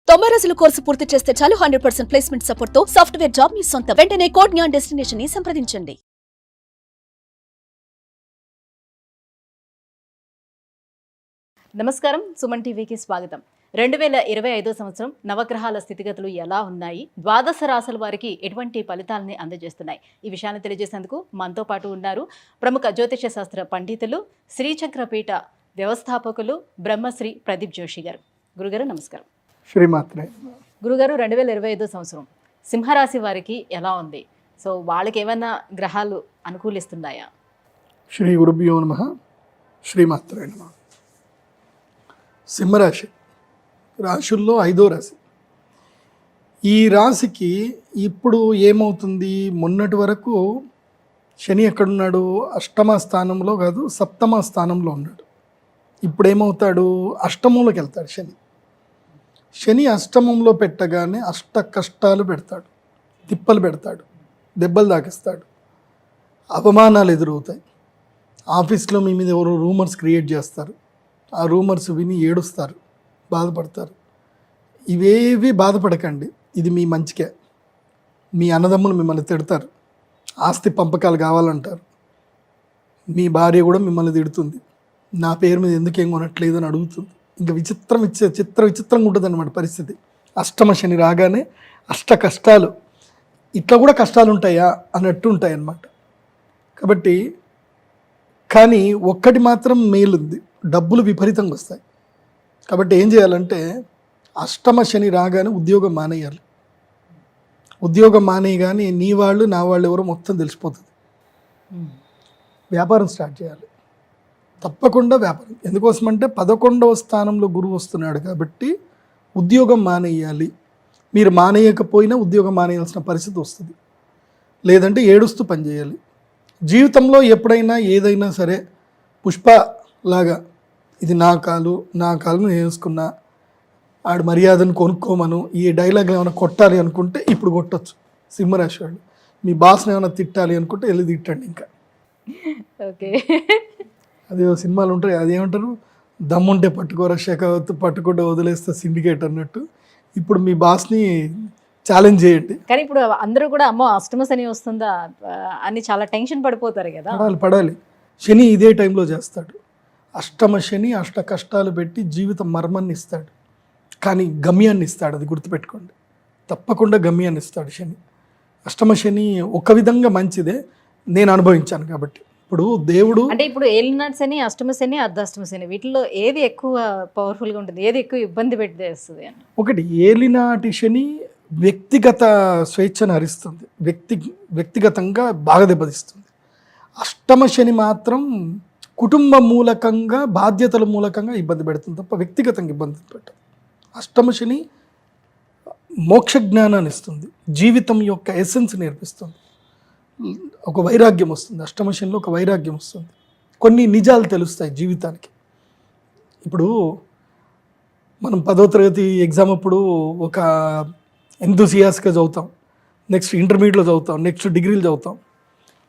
90 రోజుల కోర్సు పూర్తి చేస్తే చాలు 100% ప్లేస్మెంట్ సపోర్ట్ తో సాఫ్ట్వేర్ జాబ్ మీ సొంతం. వెంటనే కోడ్ జ్ఞాన్ డెస్టినేషన్ ని సంప్రదించండి. నమస్కారం, సుమన్ టీవీకి స్వాగతం. 2025 సంవత్సరం నవగ్రహాల స్థితిగతులు ఎలా ఉన్నాయి, ద్వాదశ రాశుల వారికి ఎటువంటి ఫలితాలని అందజేస్తున్నాయి, ఈ విషయాన్ని తెలియజేసేందుకు మనతో పాటు ఉన్నారు ప్రముఖ జ్యోతిష శాస్త్ర పండితులు, శ్రీచక్రపీఠ వ్యవస్థాపకులు బ్రహ్మశ్రీ ప్రదీప్ జోషి గారు. గురుగారు నమస్కారం. శ్రీమాత్రే. గురుగారు, 2025 సంవత్సరం సింహరాశి వారికి ఎలా ఉంది? సో వాళ్ళకి ఏమైనా గ్రహాలు అనుకూలిస్తున్నాయా? శ్రీ గురుభ్యో నమః. శ్రీమాత్రే నమః. సింహరాశి రాశుల్లో 5వ రాశి. ఈ రాశికి ఇప్పుడు ఏమవుతుంది, మొన్నటి వరకు శని ఎక్కడున్నాడు, అష్టమ స్థానంలో కాదు సప్తమ స్థానంలో ఉన్నాడు. ఇప్పుడు ఏమవుతాడు, అష్టమంలోకి వెళ్తాడు. శని అష్టమంలో పెట్టగానే అష్ట కష్టాలు పెడతాడు, తిప్పలు పెడతాడు, దెబ్బలు తాకిస్తాడు, అవమానాలు ఎదురవుతాయి. ఆఫీస్లో మీ మీద ఎవరో రూమర్స్ క్రియేట్ చేస్తారు, ఆ రూమర్స్ విని ఏడుస్తారు, బాధపడతారు. ఇవేవి బాధపడకండి, ఇది మీ మంచికే. మీ అన్నదమ్ములు మిమ్మల్ని తిడతారు, ఆస్తి పంపకాలు కావాలంటారు, మీ భార్య కూడా మిమ్మల్ని తిడుతుంది, నా పేరు మీద ఎందుకేం కొనట్లేదు అని అడుగుతుంది. ఇంకా విచిత్రంగా ఉంటుంది అన్నమాట పరిస్థితి. అష్టమ శని రాగానే అష్ట కష్టాలు, ఇట్లా కూడా కష్టాలు ఉంటాయా అన్నట్టు ఉంటాయి అన్నమాట. కాబట్టి కానీ ఒక్కటి మాత్రం మేలుంది, డబ్బులు విపరీతంగా వస్తాయి. కాబట్టి ఏం చేయాలంటే అష్టమ శని రాగానే ఉద్యోగం మానేయాలి. ఉద్యోగం మానేయగానే నీ వాళ్ళు నా వాళ్ళు ఎవరో మొత్తం తెలిసిపోతుంది. వ్యాపారం స్టార్ట్ చేయాలి, తప్పకుండా వ్యాపారం. ఎందుకోసమంటే 11వ స్థానంలో గురువు వస్తున్నాడు కాబట్టి ఉద్యోగం మానేయాలి. మీరు మానేయకపోయినా ఉద్యోగం మానేయాల్సిన పరిస్థితి వస్తుంది, లేదంటే ఏడుస్తూ పనిచేయాలి. జీవితంలో ఎప్పుడైనా ఏదైనా సరే పుష్పలాగా ఇది నా కాలు నేను వేసుకున్నా, ఆడు మర్యాదను కొనుక్కోమను, ఈ డైలాగ్ ఏమైనా కొట్టాలి అనుకుంటే ఇప్పుడు కొట్టచ్చు. సింహరాశి వాళ్ళు మీ బాస్ని ఏమైనా తిట్టాలి అనుకుంటే వెళ్ళి తిట్టండి. ఇంకా ఓకే, అదే సినిమాలు ఉంటాయి, అదేమంటారు, దమ్ముంటే పట్టుకోరా శేఖవత్తు, పట్టుకుంటే వదిలేస్తా సిండికేట్ అన్నట్టు. ఇప్పుడు మీ బాస్ని ఛాలెంజ్ చేయండి. కానీ ఇప్పుడు అందరూ కూడా అమ్మో అష్టమ శని వస్తుందా అని చాలా టెన్షన్ పడిపోతారు కదా. పడాలి. శని ఇదే టైంలో చేస్తాడు. అష్టమ శని అష్ట కష్టాలు పెట్టి జీవితం మర్మాన్ని ఇస్తాడు, కానీ గమ్యాన్ని ఇస్తాడు. అది గుర్తుపెట్టుకోండి, తప్పకుండా గమ్యాన్ని ఇస్తాడు శని. అష్టమ శని ఒక విధంగా మంచిదే, నేను అనుభవించాను కాబట్టి. ఇప్పుడు దేవుడు అంటే ఇప్పుడు ఏలినాటి శని, అష్టమ శని, అర్ధాష్టమ శని, వీటిలో ఏది ఎక్కువ పవర్ఫుల్గా ఉంటుంది, ఏది ఎక్కువ ఇబ్బంది పెట్టేస్తుంది అని? ఒకటి, ఏలినాటి శని వ్యక్తిగత స్వేచ్ఛను హరిస్తుంది, వ్యక్తిగతంగా బాగా దెబ్బతీస్తుంది. అష్టమ శని మాత్రం కుటుంబ మూలకంగా, బాధ్యతల మూలకంగా ఇబ్బంది పెడుతుంది తప్ప వ్యక్తిగతంగా ఇబ్బంది పెట్టదు. అష్టమ శని మోక్ష జ్ఞానాన్ని ఇస్తుంది, జీవితం యొక్క ఎసెన్స్ నేర్పిస్తుంది, ఒక వైరాగ్యం వస్తుంది. అష్టమ శనిలో ఒక వైరాగ్యం వస్తుంది, కొన్ని నిజాలు తెలుస్తాయి జీవితానికి. ఇప్పుడు మనం 10వ తరగతి ఎగ్జామ్ అప్పుడు ఒక ఎంతూసియాస్గా చదువుతాం, నెక్స్ట్ ఇంటర్మీడియట్లో చదువుతాం, నెక్స్ట్ డిగ్రీలు చదువుతాం.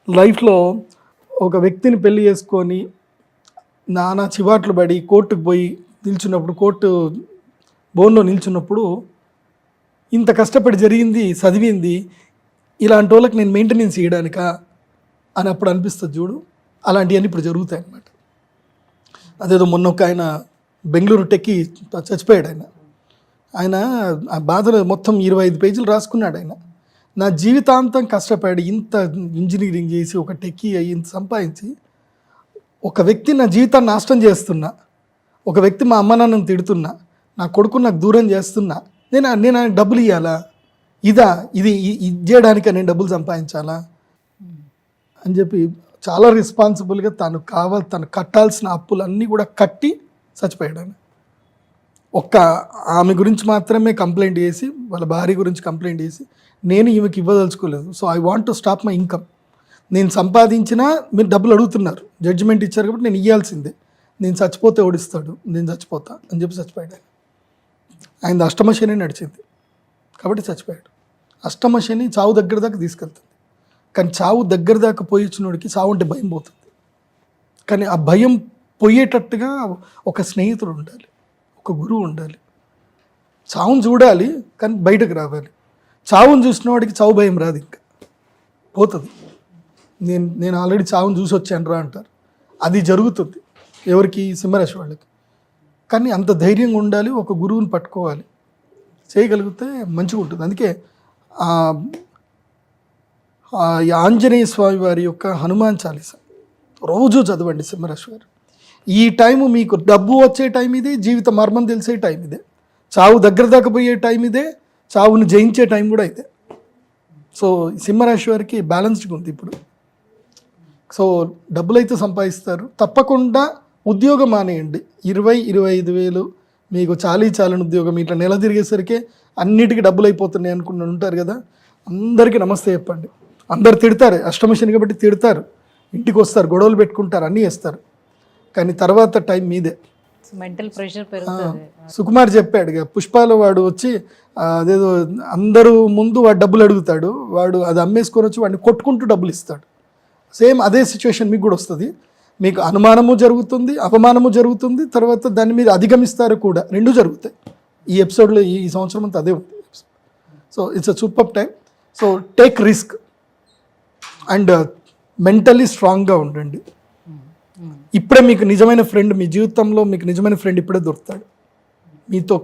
లైఫ్లో ఒక వ్యక్తిని పెళ్లి చేసుకొని నానా చివాట్లు పడి కోర్టుకు పోయి నిల్చున్నప్పుడు, కోర్టు బోన్లో నిల్చున్నప్పుడు, ఇంత కష్టపడి జరిగింది చదివింది ఇలాంటి వాళ్ళకి నేను మెయింటెనెన్స్ చేయడానికా అని అప్పుడు అనిపిస్తుంది చూడు. అలాంటివన్నీ ఇప్పుడు జరుగుతాయి అన్నమాట. అదేదో మొన్న ఒక ఆయన బెంగళూరు టెక్కి చచ్చిపోయాడు. ఆయన ఆ బాధలు మొత్తం 25 పేజీలు రాసుకున్నాడు. ఆయన నా జీవితాంతం కష్టపడి ఇంత ఇంజనీరింగ్ చేసి ఒక టెక్కి అయ్యి ఇంత సంపాదించి ఒక వ్యక్తి నా జీవితాన్ని నాశనం చేస్తున్నా, ఒక వ్యక్తి మా అమ్మ నాన్నని తిడుతున్నా, నా కొడుకు నాకు దూరం చేస్తున్నా, నేను డబ్బులు ఇవ్వాలా, ఇది చేయడానికి నేను డబ్బులు సంపాదించాలా అని చెప్పి చాలా రెస్పాన్సిబుల్గా తను కట్టాల్సిన అప్పులన్నీ కూడా కట్టి చచ్చిపోయాడు. ఆయన ఆమె గురించి మాత్రమే కంప్లైంట్ చేసి, వాళ్ళ భార్య గురించి కంప్లైంట్ చేసి, నేను ఈమెకి ఇవ్వదలుచుకోలేదు, so I want to stop my income. నేను సంపాదించినా మీరు డబ్బులు అడుగుతున్నారు, జడ్జిమెంట్ ఇచ్చారు కాబట్టి నేను ఇవ్వాల్సిందే, నేను చచ్చిపోతే ఓడిస్తాడు, నేను చచ్చిపోతా అని చెప్పి చచ్చిపోయాడు. ఆయన అష్టమ శని నడిచింది కాబట్టి చచ్చిపోయాడు. అష్టమ శని చావు దగ్గర దాకా తీసుకెళ్తుంది, కానీ చావు దగ్గర దాకా పోయిచ్చినోడికి చావు అంటే భయం పోతుంది. కానీ ఆ భయం పోయేటట్టుగా ఒక స్నేహితుడు ఉండాలి, ఒక గురువు ఉండాలి. చావును చూడాలి కానీ బయటకు రావాలి. చావును చూసిన వాడికి చావు భయం రాదు, ఇంకా పోతుంది. నేను ఆల్రెడీ చావును చూసి వచ్చాను రా అంటారు. అది జరుగుతుంది ఎవరికి? సింహరాశి వాళ్ళకి. కానీ అంత ధైర్యంగా ఉండాలి, ఒక గురువుని పట్టుకోవాలి, చేయగలిగితే మంచిగా ఉంటుంది. అందుకే ఈ ఆంజనేయ స్వామి వారి యొక్క హనుమాన్ చాలీస రోజు చదవండి సింహరాశి వారు. ఈ టైము మీకు డబ్బు వచ్చే టైం ఇదే, జీవిత మర్మం తెలిసే టైం ఇదే, చావు దగ్గర దాకా పోయే టైం ఇదే, చావును జయించే టైం కూడా ఇదే. సో సింహరాశి వారికి బ్యాలెన్స్డ్గా ఉంది ఇప్పుడు. సో డబ్బులు అయితే సంపాదిస్తారు. తప్పకుండా ఉద్యోగం మానేయండి. 20-25 వేలు మీకు చాలని ఉద్యోగం ఇట్లా నెల తిరిగేసరికి అన్నిటికీ డబ్బులు అయిపోతున్నాయి అనుకుని ఉంటారు కదా, అందరికీ నమస్తే చెప్పండి. అందరు తిడతారు, అష్టమ శని కాబట్టి తిడతారు, ఇంటికి వస్తారు, గొడవలు పెట్టుకుంటారు, అన్నీ చేస్తారు. కానీ తర్వాత టైం మీదే. మెంటల్ ప్రెషర్ పెరుగుతుంది. సుకుమార్ చెప్పాడు ఇక పుష్పాలో వాడు వచ్చి అదేదో అందరూ ముందు వాడు డబ్బులు అడుగుతాడు, వాడు అది అమ్మేసుకొని వచ్చి వాడిని కొట్టుకుంటూ డబ్బులు ఇస్తాడు. సేమ్ అదే సిచ్యువేషన్ మీకు కూడా వస్తుంది. మీకు అనుమానము జరుగుతుంది, అవమానము జరుగుతుంది, తర్వాత దాన్ని మీరు అధిగమిస్తారు కూడా, రెండు జరుగుతాయి. ఈ ఎపిసోడ్లో ఈ సంవత్సరం అంతా అదే ఉంది. So it's a super time. So take risk and mentally స్ట్రాంగ్గా ఉండండి. ఇప్పుడే మీకు నిజమైన ఫ్రెండ్, మీ జీవితంలో మీకు నిజమైన ఫ్రెండ్ ఇప్పుడే దొరుకుతాడు. మీతో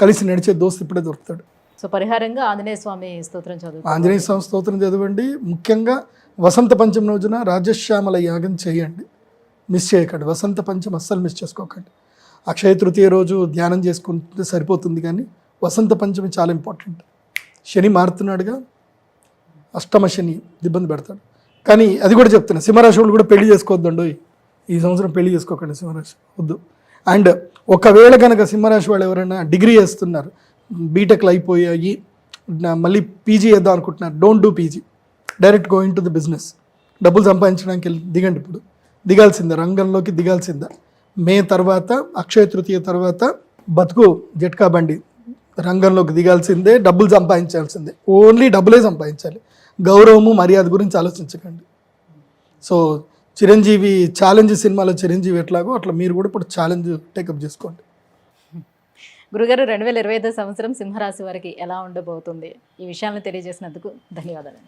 కలిసి నడిచే దోస్తు ఇప్పుడే దొరుకుతాడు. సో పరిహారంగా ఆంజనేయ స్వామి స్తోత్రం చదువు, ఆంజనేయ స్వామి స్తోత్రం చదవండి. ముఖ్యంగా వసంత పంచమి రోజున రాజశ్యామల యాగం చేయండి, మిస్ చేయకండి. వసంత పంచమి అస్సలు మిస్ చేసుకోకండి. అక్షయ తృతీయ రోజు ధ్యానం చేసుకుంటే సరిపోతుంది, కానీ వసంత పంచమి చాలా ఇంపార్టెంట్. శని మారుతున్నాడుగా, అష్టమ శని ఇబ్బంది పెడతాడు. కానీ అది కూడా చెప్తున్నా, సింహరాశి వాళ్ళు కూడా పెళ్లి చేసుకోవద్దండి. ఈ సంవత్సరం పెళ్లి చేసుకోకండి, సింహరాశి వద్దు. అండ్ ఒకవేళ కనుక సింహరాశి వాళ్ళు ఎవరైనా డిగ్రీ చేస్తున్నారు, బీటెక్లు అయిపోయాయి, మళ్ళీ పీజీ చేద్దాం అనుకుంటున్నారు, don't do PG, direct going to the business. డబ్బులు సంపాదించడానికి దిగండి. ఇప్పుడు దిగాల్సిందే, రంగంలోకి దిగాల్సిందే. మే తర్వాత, అక్షయ తృతీయ తర్వాత బతుకు జట్కా బండి, రంగంలోకి దిగాల్సిందే, డబ్బులు సంపాదించాల్సిందే. ఓన్లీ డబ్బులే సంపాదించాలి, గౌరవము మర్యాద గురించి ఆలోచించకండి. సో చిరంజీవి ఛాలెంజ్ సినిమాలో చిరంజీవి ఎట్లాగో అట్లా మీరు కూడా ఇప్పుడు ఛాలెంజ్ టేకప్ చేసుకోండి. గురుగారు 2025 సంవత్సరం సింహరాశి వారికి ఎలా ఉండబోతుంది, ఈ విషయాలను తెలియజేసినందుకు ధన్యవాదాలు.